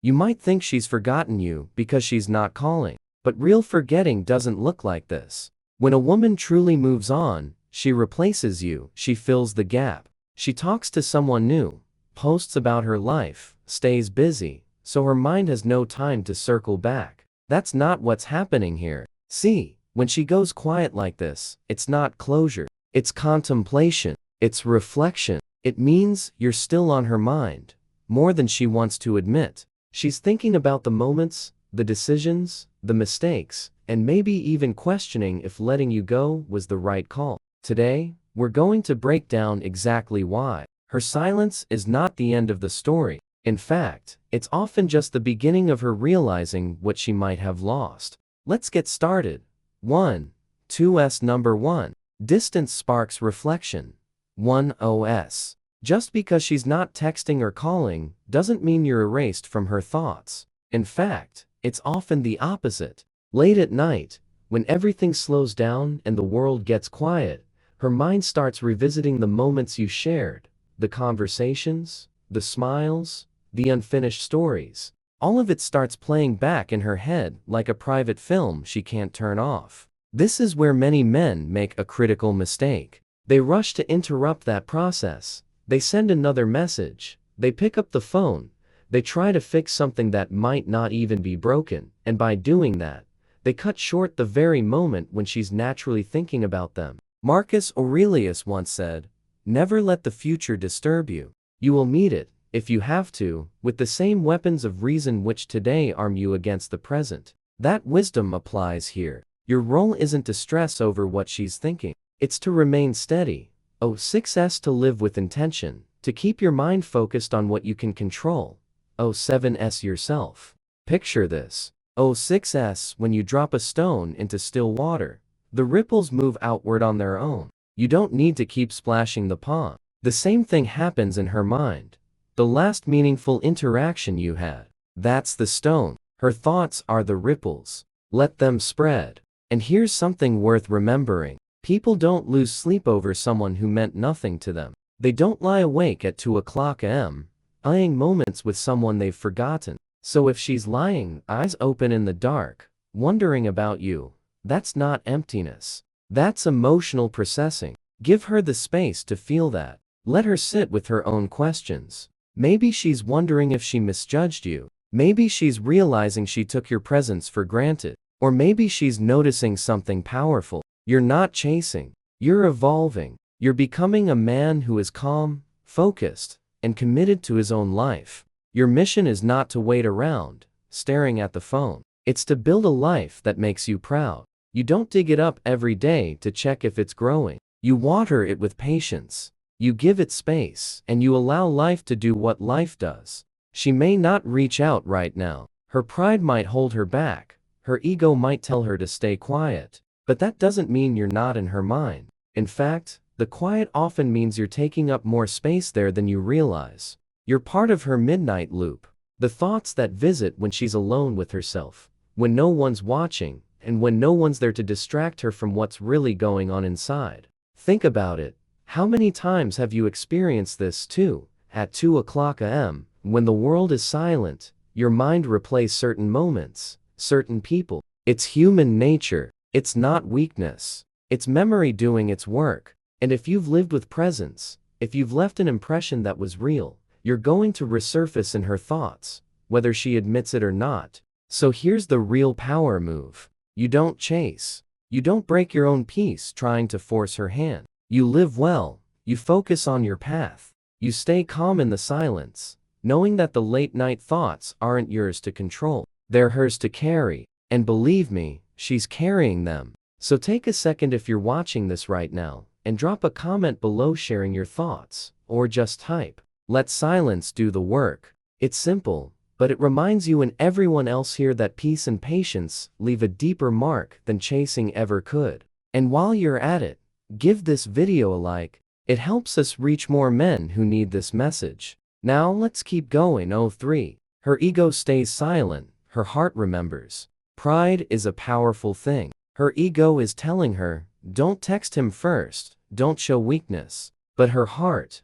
You might think she's forgotten you because she's not calling. But real forgetting doesn't look like this. When a woman truly moves on, she replaces you, she fills the gap. She talks to someone new, posts about her life, stays busy, so her mind has no time to circle back. That's not what's happening here. See, when she goes quiet like this, it's not closure, it's contemplation, it's reflection. It means you're still on her mind, more than she wants to admit. She's thinking about the moments, the decisions, the mistakes, and maybe even questioning if letting you go was the right call. Today, we're going to break down exactly why. Her silence is not the end of the story. In fact, it's often just the beginning of her realizing what she might have lost. Let's get started. 1. 2S Number 1. Distance sparks reflection. 1OS. Just because she's not texting or calling doesn't mean you're erased from her thoughts. In fact, it's often the opposite. Late at night, when everything slows down and the world gets quiet, her mind starts revisiting the moments you shared, the conversations, the smiles, the unfinished stories. All of it starts playing back in her head like a private film she can't turn off. This is where many men make a critical mistake. They rush to interrupt that process. They send another message. They pick up the phone. They try to fix something that might not even be broken, and by doing that, they cut short the very moment when she's naturally thinking about them. Marcus Aurelius once said, "Never let the future disturb you. You will meet it, if you have to, with the same weapons of reason which today arm you against the present." That wisdom applies here. Your role isn't to stress over what she's thinking. It's to remain steady. 6S To live with intention, to keep your mind focused on what you can control. 7S Yourself. Picture this. 6S When you drop a stone into still water, the ripples move outward on their own. You don't need to keep splashing the pond. The same thing happens in her mind. The last meaningful interaction you had, that's the stone. Her thoughts are the ripples. Let them spread. And here's something worth remembering. People don't lose sleep over someone who meant nothing to them. They don't lie awake at 2 o'clock a.m., eyeing moments with someone they've forgotten. So if she's lying, eyes open in the dark, wondering about you, that's not emptiness. That's emotional processing. Give her the space to feel that. Let her sit with her own questions. Maybe she's wondering if she misjudged you. Maybe she's realizing she took your presence for granted. Or maybe she's noticing something powerful. You're not chasing. You're evolving. You're becoming a man who is calm, focused, and committed to his own life. Your mission is not to wait around, staring at the phone. It's to build a life that makes you proud. You don't dig it up every day to check if it's growing. You water it with patience. You give it space, and you allow life to do what life does. She may not reach out right now. Her pride might hold her back. Her ego might tell her to stay quiet. But that doesn't mean you're not in her mind. In fact, the quiet often means you're taking up more space there than you realize. You're part of her midnight loop. The thoughts that visit when she's alone with herself, when no one's watching, and when no one's there to distract her from what's really going on inside. Think about it. How many times have you experienced this too? At 2 o'clock a.m., when the world is silent, your mind replays certain moments, certain people. It's human nature. It's not weakness. It's memory doing its work. And if you've lived with presence, if you've left an impression that was real, you're going to resurface in her thoughts, whether she admits it or not. So here's the real power move. You don't chase. You don't break your own peace trying to force her hand. You live well. You focus on your path. You stay calm in the silence, knowing that the late-night thoughts aren't yours to control. They're hers to carry. And believe me, she's carrying them. So take a second if you're watching this right now, and drop a comment below sharing your thoughts, or just type, "Let silence do the work." It's simple, but it reminds you and everyone else here that peace and patience leave a deeper mark than chasing ever could. And while you're at it, give this video a like. It helps us reach more men who need this message. Now let's keep going. 3. Her ego stays silent, her heart remembers. Pride is a powerful thing. Her ego is telling her, don't text him first, don't show weakness. But her heart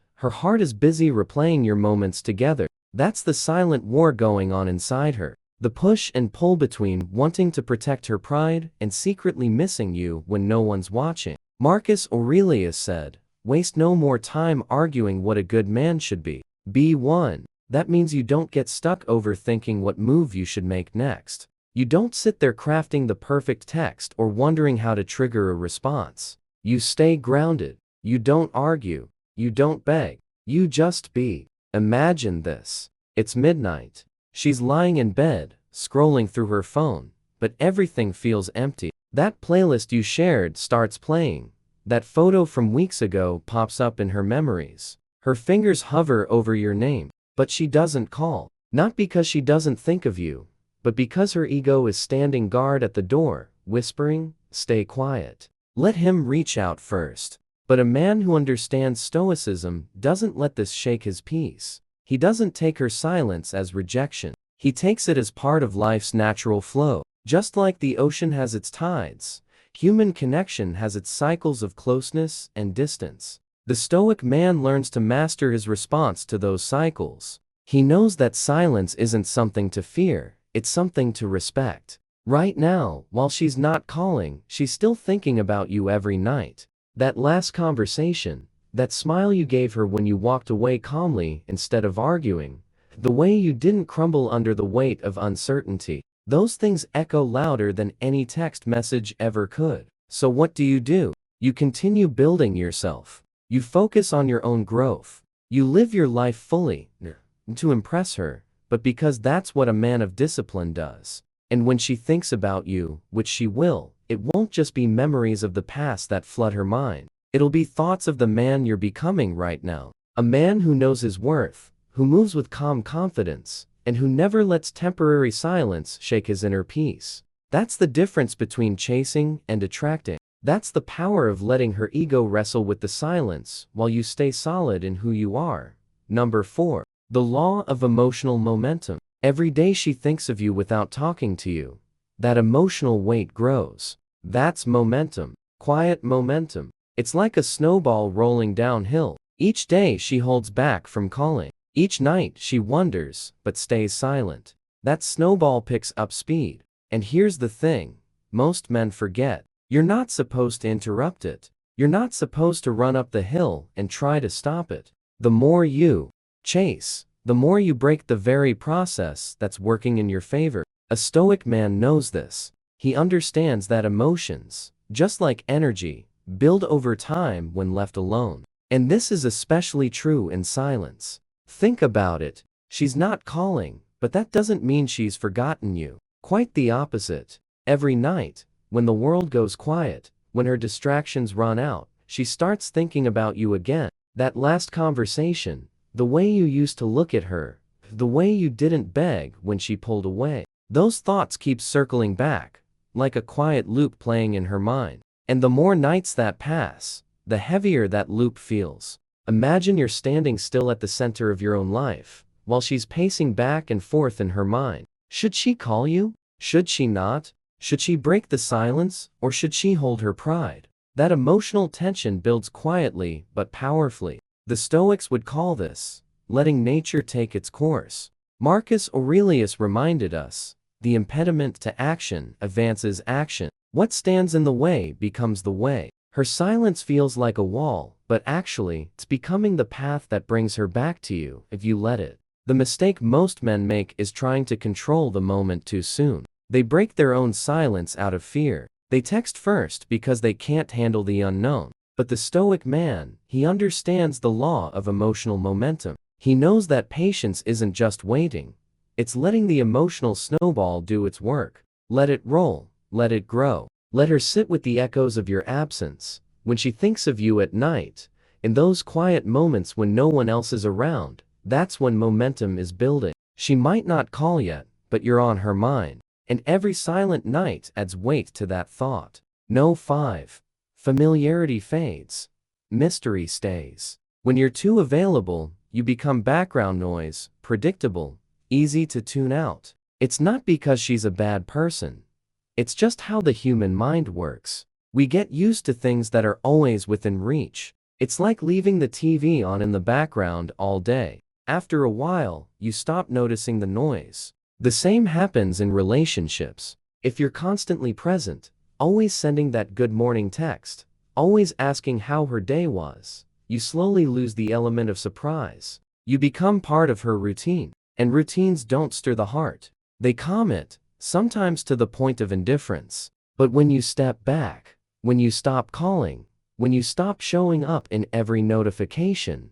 is busy replaying your moments together. That's the silent war going on inside her. The push and pull between wanting to protect her pride and secretly missing you when no one's watching. Marcus Aurelius said, "Waste no more time arguing what a good man should be. Be one." That means you don't get stuck overthinking what move you should make next. You don't sit there crafting the perfect text or wondering how to trigger a response. You stay grounded. You don't argue. You don't beg. You just be. Imagine this. It's midnight. She's lying in bed, scrolling through her phone, but everything feels empty. That playlist you shared starts playing. That photo from weeks ago pops up in her memories. Her fingers hover over your name, but she doesn't call. Not because she doesn't think of you, but because her ego is standing guard at the door, whispering, "Stay quiet. Let him reach out first." But a man who understands Stoicism doesn't let this shake his peace. He doesn't take her silence as rejection. He takes it as part of life's natural flow. Just like the ocean has its tides, human connection has its cycles of closeness and distance. The Stoic man learns to master his response to those cycles. He knows that silence isn't something to fear, it's something to respect. Right now, while she's not calling, she's still thinking about you every night. That last conversation, that smile you gave her when you walked away calmly instead of arguing, the way you didn't crumble under the weight of uncertainty, those things echo louder than any text message ever could. So what do? You continue building yourself. You focus on your own growth. You live your life fully, to impress her, but because that's what a man of discipline does. And when she thinks about you, which she will, it won't just be memories of the past that flood her mind. It'll be thoughts of the man you're becoming right now. A man who knows his worth, who moves with calm confidence, and who never lets temporary silence shake his inner peace. That's the difference between chasing and attracting. That's the power of letting her ego wrestle with the silence while you stay solid in who you are. Number 4. The law of emotional momentum. Every day she thinks of you without talking to you. That emotional weight grows. That's momentum. Quiet momentum. It's like a snowball rolling downhill. Each day she holds back from calling. Each night she wonders, but stays silent. That snowball picks up speed. And here's the thing. Most men forget. You're not supposed to interrupt it. You're not supposed to run up the hill and try to stop it. The more you chase, the more you break the very process that's working in your favor. A Stoic man knows this. He understands that emotions, just like energy, build over time when left alone. And this is especially true in silence. Think about it. She's not calling, but that doesn't mean she's forgotten you. Quite the opposite. Every night, when the world goes quiet, when her distractions run out, she starts thinking about you again. That last conversation, the way you used to look at her, the way you didn't beg when she pulled away. Those thoughts keep circling back, like a quiet loop playing in her mind. And the more nights that pass, the heavier that loop feels. Imagine you're standing still at the center of your own life, while she's pacing back and forth in her mind. Should she call you? Should she not? Should she break the silence, or should she hold her pride? That emotional tension builds quietly but powerfully. The Stoics would call this letting nature take its course. Marcus Aurelius reminded us, the impediment to action advances action. What stands in the way becomes the way. Her silence feels like a wall, but actually, it's becoming the path that brings her back to you if you let it. The mistake most men make is trying to control the moment too soon. They break their own silence out of fear. They text first because they can't handle the unknown. But the Stoic man, he understands the law of emotional momentum. He knows that patience isn't just waiting. It's letting the emotional snowball do its work. Let it roll. Let it grow. Let her sit with the echoes of your absence. When she thinks of you at night, in those quiet moments when no one else is around, that's when momentum is building. She might not call yet, but you're on her mind. And every silent night adds weight to that thought. No 5. Familiarity fades. Mystery stays. When you're too available, you become background noise, predictable, easy to tune out. It's not because she's a bad person. It's just how the human mind works. We get used to things that are always within reach. It's like leaving the TV on in the background all day. After a while, you stop noticing the noise. The same happens in relationships. If you're constantly present, always sending that good morning text, always asking how her day was, you slowly lose the element of surprise. You become part of her routine. And routines don't stir the heart. They calm it, sometimes to the point of indifference. But when you step back, when you stop calling, when you stop showing up in every notification,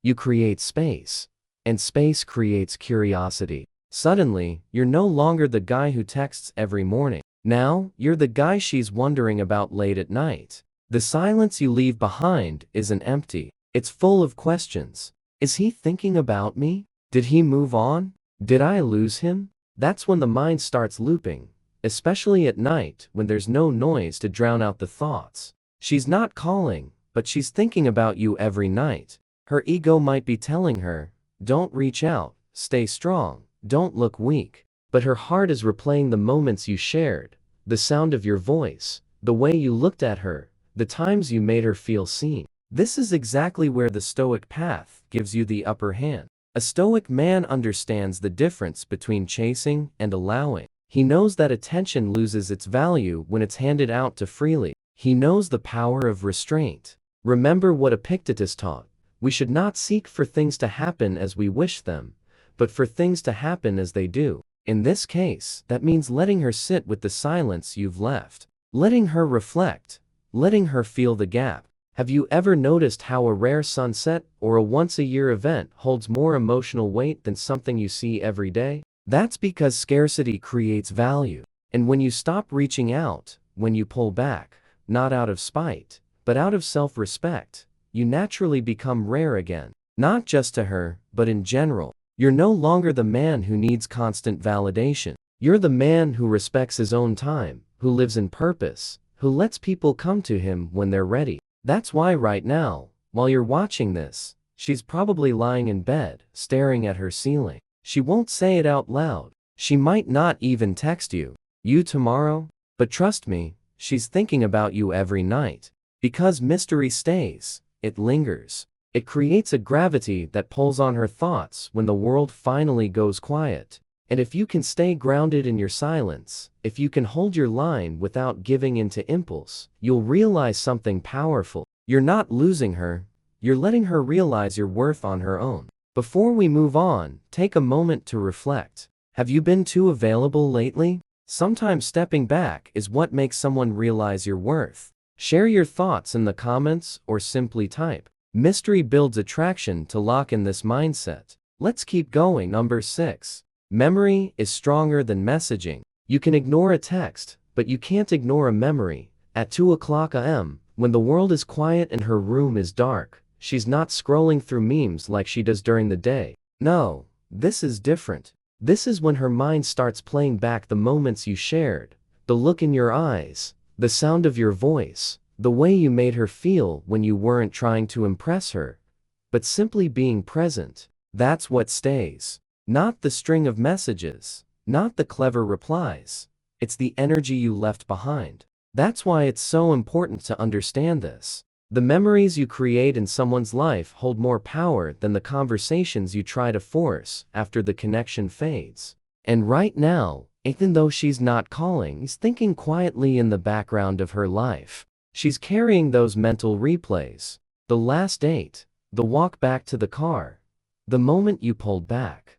you create space. And space creates curiosity. Suddenly, you're no longer the guy who texts every morning. Now, you're the guy she's wondering about late at night. The silence you leave behind isn't empty. It's full of questions. Is he thinking about me? Did he move on? Did I lose him? That's when the mind starts looping, especially at night when there's no noise to drown out the thoughts. She's not calling, but she's thinking about you every night. Her ego might be telling her, don't reach out, stay strong, don't look weak. But her heart is replaying the moments you shared, the sound of your voice, the way you looked at her, the times you made her feel seen. This is exactly where the Stoic path gives you the upper hand. A Stoic man understands the difference between chasing and allowing. He knows that attention loses its value when it's handed out too freely. He knows the power of restraint. Remember what Epictetus taught. We should not seek for things to happen as we wish them, but for things to happen as they do. In this case, that means letting her sit with the silence you've left. Letting her reflect. Letting her feel the gap. Have you ever noticed how a rare sunset or a once-a-year event holds more emotional weight than something you see every day? That's because scarcity creates value. And when you stop reaching out, when you pull back, not out of spite, but out of self-respect, you naturally become rare again. Not just to her, but in general. You're no longer the man who needs constant validation. You're the man who respects his own time, who lives in purpose, who lets people come to him when they're ready. That's why right now, while you're watching this, she's probably lying in bed, staring at her ceiling. She won't say it out loud. She might not even text you tomorrow, but trust me, she's thinking about you every night. Because mystery stays, it lingers. It creates a gravity that pulls on her thoughts when the world finally goes quiet. And if you can stay grounded in your silence, if you can hold your line without giving in to impulse, you'll realize something powerful. You're not losing her, you're letting her realize your worth on her own. Before we move on, take a moment to reflect. Have you been too available lately? Sometimes stepping back is what makes someone realize your worth. Share your thoughts in the comments or simply type. Mystery builds attraction to lock in this mindset. Let's keep going. Number 6. Memory is stronger than messaging. You can ignore a text, but you can't ignore a memory. At 2:00 a.m., when the world is quiet and her room is dark, she's not scrolling through memes like she does during the day. No, this is different. This is when her mind starts playing back the moments you shared, the look in your eyes, the sound of your voice, the way you made her feel when you weren't trying to impress her, but simply being present. That's what stays. Not the string of messages, not the clever replies. It's the energy you left behind. That's why it's so important to understand this. The memories you create in someone's life hold more power than the conversations you try to force after the connection fades. And right now, even though she's not calling, she's thinking quietly in the background of her life. She's carrying those mental replays. The last date, the walk back to the car, the moment you pulled back.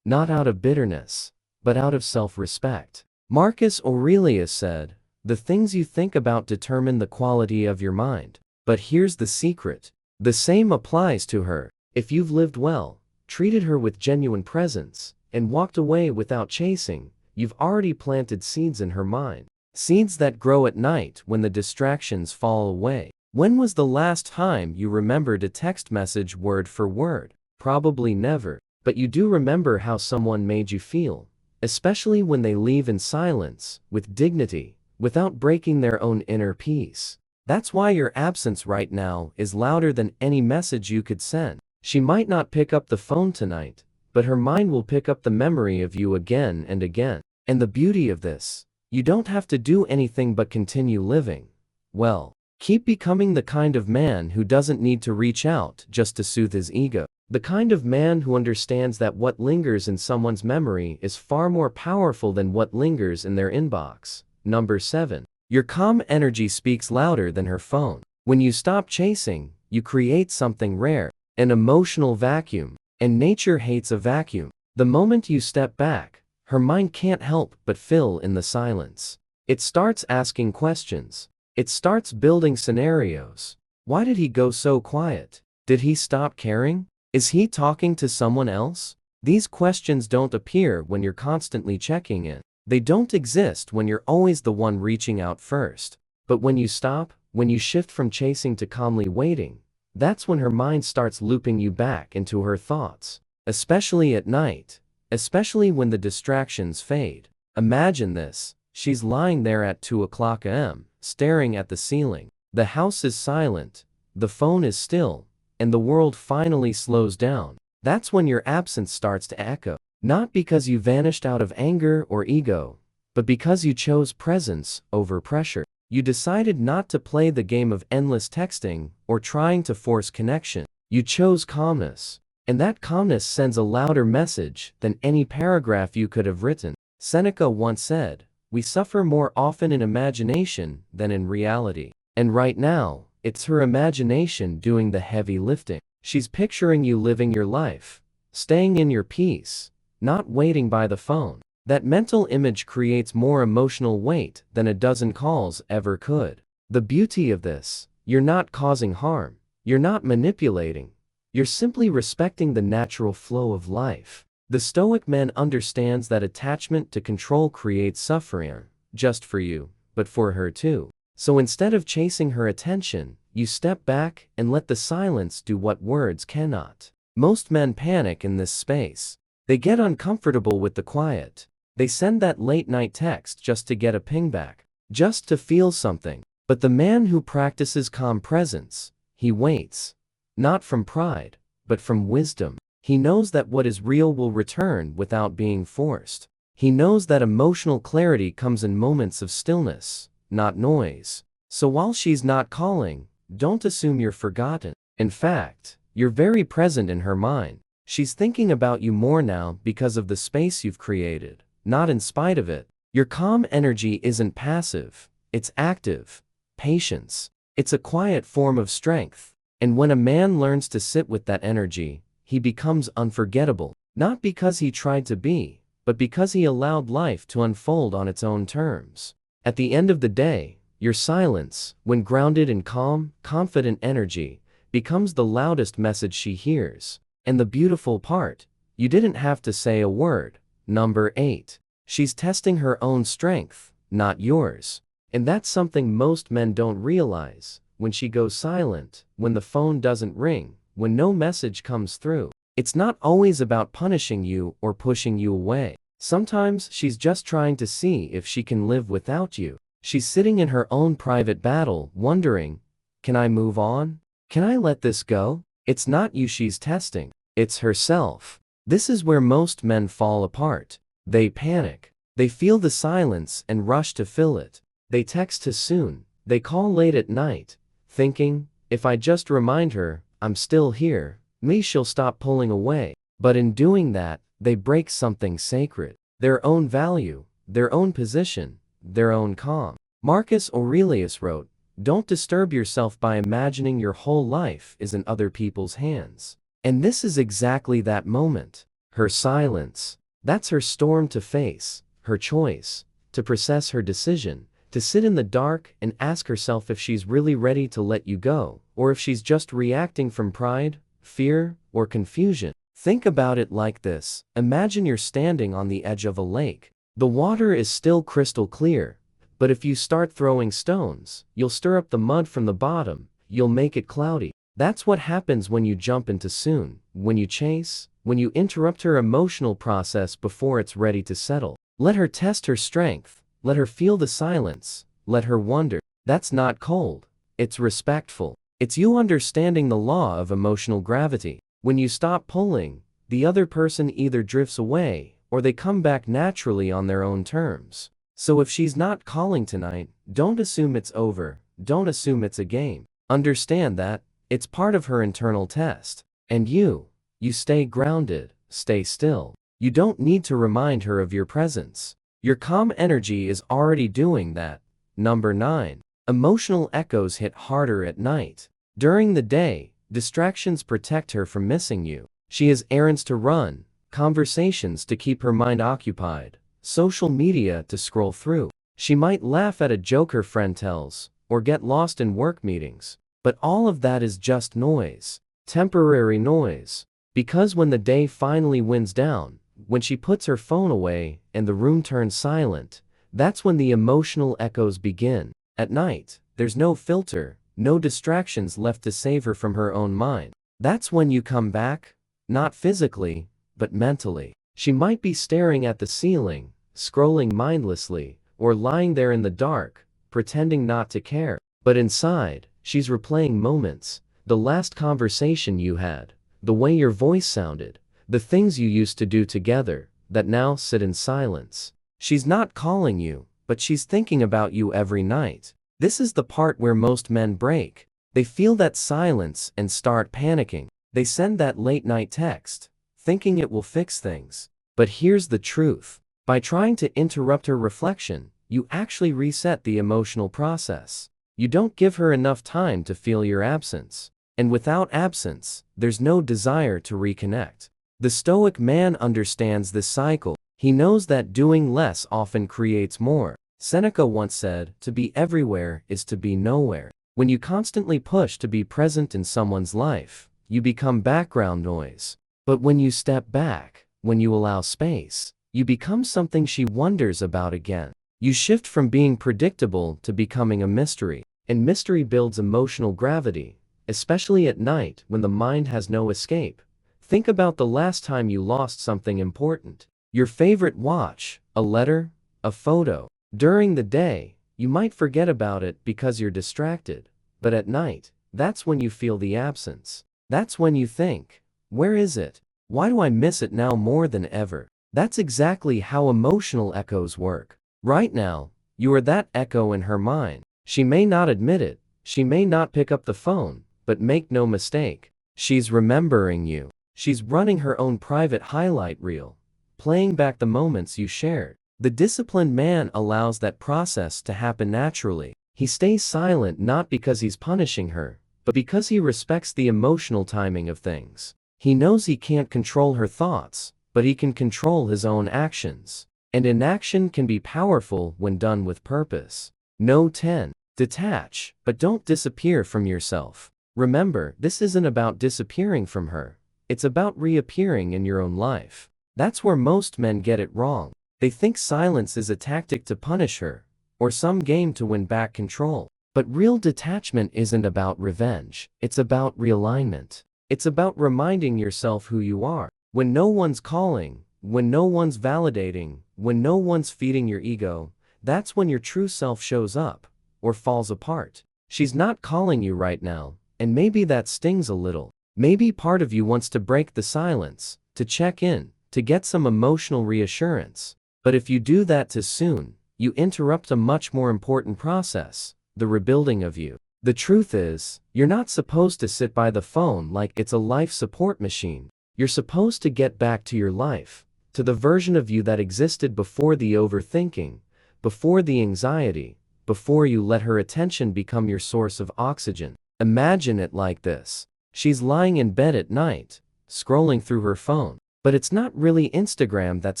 Not out of bitterness, but out of self-respect. Marcus Aurelius said, "The things you think about determine the quality of your mind." But here's the secret. The same applies to her. If you've lived well, treated her with genuine presence, and walked away without chasing, you've already planted seeds in her mind. Seeds that grow at night when the distractions fall away. When was the last time you remembered a text message word for word? Probably never. But you do remember how someone made you feel, especially when they leave in silence, with dignity, without breaking their own inner peace. That's why your absence right now is louder than any message you could send. She might not pick up the phone tonight, but her mind will pick up the memory of you again and again. And the beauty of this, you don't have to do anything but continue living. Well, keep becoming the kind of man who doesn't need to reach out just to soothe his ego. The kind of man who understands that what lingers in someone's memory is far more powerful than what lingers in their inbox. Number 7. Your calm energy speaks louder than her phone. When you stop chasing, you create something rare, an emotional vacuum, and nature hates a vacuum. The moment you step back, her mind can't help but fill in the silence. It starts asking questions. It starts building scenarios. Why did he go so quiet? Did he stop caring? Is he talking to someone else? These questions don't appear when you're constantly checking in. They don't exist when you're always the one reaching out first. But when you stop, when you shift from chasing to calmly waiting, that's when her mind starts looping you back into her thoughts. Especially at night. Especially when the distractions fade. Imagine this. She's lying there at 2 o'clock a.m., staring at the ceiling. The house is silent. The phone is still. And the world finally slows down. That's when your absence starts to echo. Not because you vanished out of anger or ego, but because you chose presence over pressure. You decided not to play the game of endless texting or trying to force connection. You chose calmness. And that calmness sends a louder message than any paragraph you could have written. Seneca once said, "We suffer more often in imagination than in reality." And right now, it's her imagination doing the heavy lifting. She's picturing you living your life, staying in your peace, not waiting by the phone. That mental image creates more emotional weight than a dozen calls ever could. The beauty of this, you're not causing harm, you're not manipulating, you're simply respecting the natural flow of life. The Stoic man understands that attachment to control creates suffering, just for you, but for her too. So instead of chasing her attention, you step back and let the silence do what words cannot. Most men panic in this space. They get uncomfortable with the quiet. They send that late-night text just to get a ping back, just to feel something. But the man who practices calm presence, he waits. Not from pride, but from wisdom. He knows that what is real will return without being forced. He knows that emotional clarity comes in moments of stillness, not noise. So while she's not calling, don't assume you're forgotten. In fact, you're very present in her mind. She's thinking about you more now because of the space you've created, not in spite of it. Your calm energy isn't passive, it's active. Patience. It's a quiet form of strength. And when a man learns to sit with that energy, he becomes unforgettable. Not because he tried to be, but because he allowed life to unfold on its own terms. At the end of the day, your silence, when grounded in calm, confident energy, becomes the loudest message she hears. And the beautiful part, you didn't have to say a word. Number 8. She's testing her own strength, not yours. And that's something most men don't realize. When she goes silent, when the phone doesn't ring, when no message comes through, it's not always about punishing you or pushing you away. Sometimes she's just trying to see if she can live without you. She's sitting in her own private battle, wondering, can I move on? Can I let this go? It's not you she's testing, it's herself. This is where most men fall apart. They panic. They feel the silence and rush to fill it. They text too soon. They call late at night, thinking, if I just remind her, I'm still here, maybe she'll stop pulling away. But in doing that, they break something sacred. Their own value, their own position, their own calm. Marcus Aurelius wrote, "Don't disturb yourself by imagining your whole life is in other people's hands." And this is exactly that moment. Her silence. That's her storm to face, her choice, to process her decision, to sit in the dark and ask herself if she's really ready to let you go, or if she's just reacting from pride, fear, or confusion. Think about it like this. Imagine you're standing on the edge of a lake. The water is still crystal clear, but if you start throwing stones, you'll stir up the mud from the bottom, you'll make it cloudy. That's what happens when you jump into soon, when you chase, when you interrupt her emotional process before it's ready to settle. Let her test her strength, let her feel the silence, let her wonder. That's not cold, it's respectful. It's you understanding the law of emotional gravity. When you stop pulling, the other person either drifts away, or they come back naturally on their own terms. So if she's not calling tonight, don't assume it's over, don't assume it's a game. Understand that it's part of her internal test. And you You stay grounded, stay still. You don't need to remind her of your presence. Your calm energy is already doing that. Number 9. Emotional echoes hit harder at night. During the day, distractions protect her from missing you. She has errands to run, conversations to keep her mind occupied, social media to scroll through. She might laugh at a joke her friend tells, or get lost in work meetings. But all of that is just noise. Temporary noise. Because when the day finally winds down, when she puts her phone away and the room turns silent, that's when the emotional echoes begin. At night, there's no filter, no distractions left to save her from her own mind. That's when you come back, not physically, but mentally. She might be staring at the ceiling, scrolling mindlessly, or lying there in the dark, pretending not to care. But inside, she's replaying moments, the last conversation you had, the way your voice sounded, the things you used to do together, that now sit in silence. She's not calling you, but she's thinking about you every night. This is the part where most men break. They feel that silence and start panicking. They send that late-night text, thinking it will fix things. But here's the truth. By trying to interrupt her reflection, you actually reset the emotional process. You don't give her enough time to feel your absence. And without absence, there's no desire to reconnect. The Stoic man understands this cycle. He knows that doing less often creates more. Seneca once said, "To be everywhere is to be nowhere." When you constantly push to be present in someone's life, you become background noise. But when you step back, when you allow space, you become something she wonders about again. You shift from being predictable to becoming a mystery. And mystery builds emotional gravity, especially at night when the mind has no escape. Think about the last time you lost something important. Your favorite watch, a letter, a photo. During the day, you might forget about it because you're distracted. But at night, that's when you feel the absence. That's when you think, where is it? Why do I miss it now more than ever? That's exactly how emotional echoes work. Right now, you are that echo in her mind. She may not admit it, she may not pick up the phone, but make no mistake, she's remembering you. She's running her own private highlight reel, playing back the moments you shared. The disciplined man allows that process to happen naturally. He stays silent not because he's punishing her, but because he respects the emotional timing of things. He knows he can't control her thoughts, but he can control his own actions. And inaction can be powerful when done with purpose. No 10. Detach, but don't disappear from yourself. Remember, this isn't about disappearing from her. It's about reappearing in your own life. That's where most men get it wrong. They think silence is a tactic to punish her, or some game to win back control. But real detachment isn't about revenge. It's about realignment. It's about reminding yourself who you are. When no one's calling, when no one's validating, when no one's feeding your ego, that's when your true self shows up, or falls apart. She's not calling you right now, and maybe that stings a little. Maybe part of you wants to break the silence, to check in, to get some emotional reassurance. But if you do that too soon, you interrupt a much more important process, the rebuilding of you. The truth is, you're not supposed to sit by the phone like it's a life support machine. You're supposed to get back to your life, to the version of you that existed before the overthinking, before the anxiety, before you let her attention become your source of oxygen. Imagine it like this. She's lying in bed at night, scrolling through her phone. But it's not really Instagram that's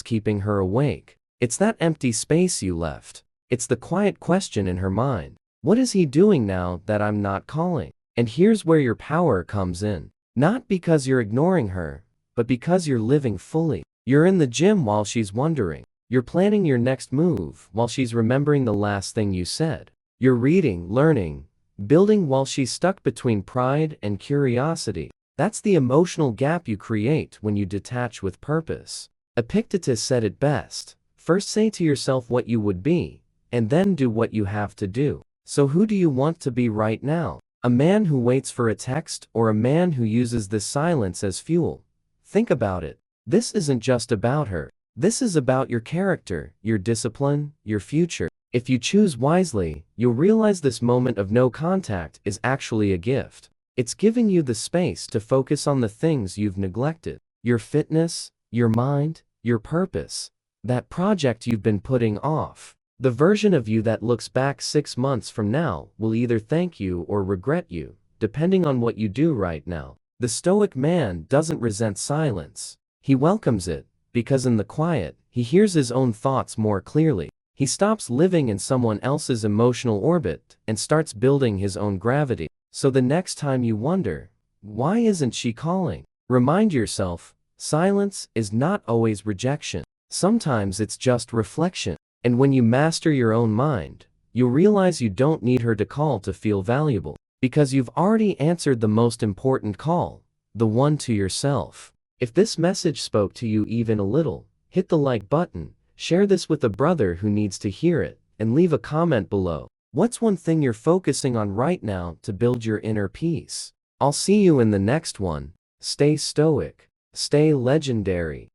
keeping her awake. It's that empty space you left. It's the quiet question in her mind. What is he doing now that I'm not calling? And here's where your power comes in. Not because you're ignoring her, but because you're living fully. You're in the gym while she's wondering. You're planning your next move while she's remembering the last thing you said. You're reading, learning, building while she's stuck between pride and curiosity. That's the emotional gap you create when you detach with purpose. Epictetus said it best. First say to yourself what you would be, and then do what you have to do. So who do you want to be right now? A man who waits for a text, or a man who uses this silence as fuel? Think about it. This isn't just about her. This is about your character, your discipline, your future. If you choose wisely, you'll realize this moment of no contact is actually a gift. It's giving you the space to focus on the things you've neglected. Your fitness, your mind, your purpose. That project you've been putting off. The version of you that looks back 6 months from now will either thank you or regret you, depending on what you do right now. The Stoic man doesn't resent silence. He welcomes it, because in the quiet, he hears his own thoughts more clearly. He stops living in someone else's emotional orbit and starts building his own gravity. So the next time you wonder, why isn't she calling? Remind yourself, silence is not always rejection. Sometimes it's just reflection. And when you master your own mind, you'll realize you don't need her to call to feel valuable, because you've already answered the most important call, the one to yourself. If this message spoke to you even a little, hit the like button, share this with a brother who needs to hear it, and leave a comment below. What's one thing you're focusing on right now to build your inner peace? I'll see you in the next one. Stay stoic. Stay legendary.